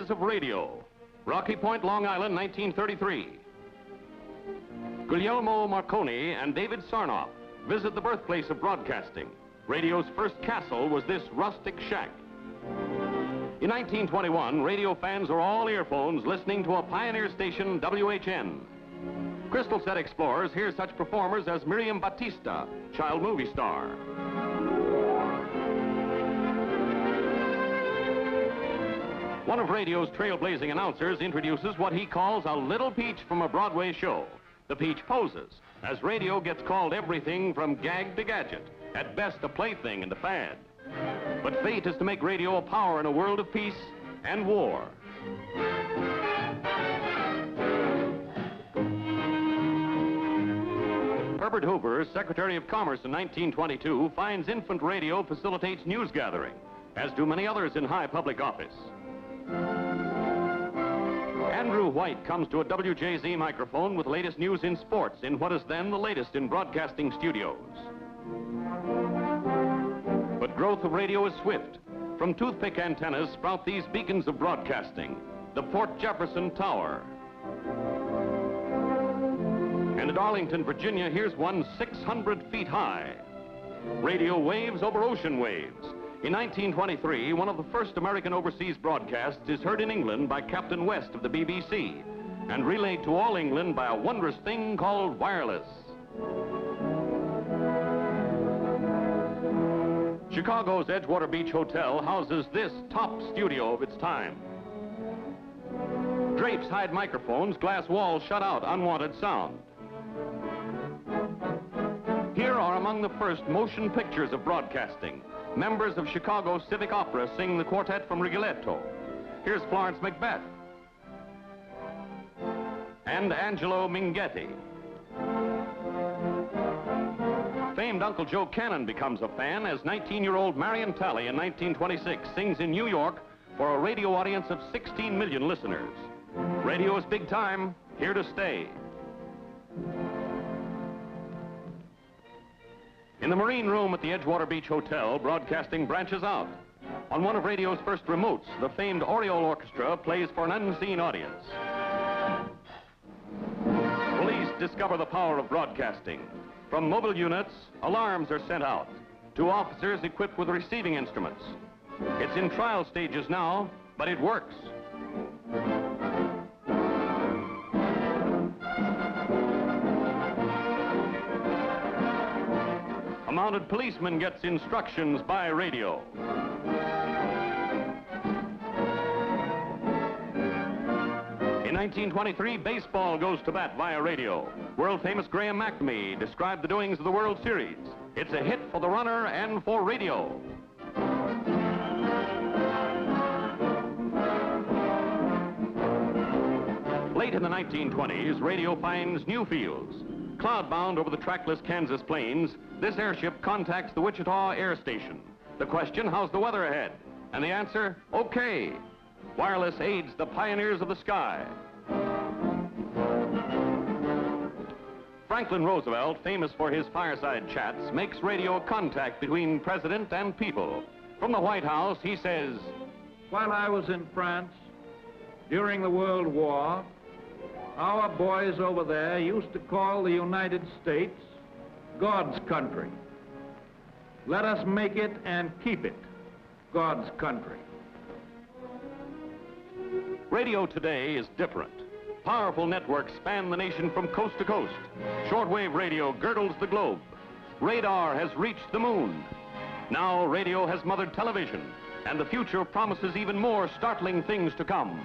pioneers of radio. Rocky Point, Long Island, 1933. Guglielmo Marconi and David Sarnoff visit the birthplace of broadcasting. Radio's first castle was this rustic shack. In 1921, radio fans are all earphones listening to a pioneer station, WHN. Crystal Set explorers hear such performers as Miriam Batista, child movie star. One of radio's trailblazing announcers introduces what he calls a little peach from a Broadway show. The peach poses, as radio gets called everything from gag to gadget, at best a plaything and a fad. But fate is to make radio a power in a world of peace and war. Herbert Hoover, Secretary of Commerce in 1922, finds infant radio facilitates news gathering, as do many others in high public office. Andrew White comes to a WJZ microphone with the latest news in sports in what is then the latest in broadcasting studios. But growth of radio is swift. From toothpick antennas sprout these beacons of broadcasting. The Port Jefferson Tower. And at Arlington, Virginia, here's one 600 feet high. Radio waves over ocean waves. In 1923, one of the first American overseas broadcasts is heard in England by Captain West of the BBC and relayed to all England by a wondrous thing called wireless. Chicago's Edgewater Beach Hotel houses this top studio of its time. Drapes hide microphones, glass walls shut out unwanted sound. Here are among the first motion pictures of broadcasting. Members of Chicago's Civic Opera sing the quartet from Rigoletto. Here's Florence Macbeth and Angelo Minghetti. Famed Uncle Joe Cannon becomes a fan as 19-year-old Marion Talley in 1926 sings in New York for a radio audience of 16 million listeners. Radio is big time, here to stay. In the Marine Room at the Edgewater Beach Hotel, broadcasting branches out. On one of radio's first remotes, the famed Oriole Orchestra plays for an unseen audience. Police discover the power of broadcasting. From mobile units, alarms are sent out to officers equipped with receiving instruments. It's in trial stages now, but it works. A mounted policeman gets instructions by radio. In 1923, baseball goes to bat via radio. World-famous Graham McNamee described the doings of the World Series. It's a hit for the runner and for radio. Late in the 1920s, radio finds new fields. Cloud-bound over the trackless Kansas plains, this airship contacts the Wichita Air Station. The question, how's the weather ahead? And the answer, okay. Wireless aids the pioneers of the sky. Franklin Roosevelt, famous for his fireside chats, makes radio contact between president and people. From the White House, he says, "While I was in France during the World War, our boys over there used to call the United States God's country. Let us make it and keep it God's country." Radio today is different. Powerful networks span the nation from coast to coast. Shortwave radio girdles the globe. Radar has reached the moon. Now radio has mothered television, and the future promises even more startling things to come.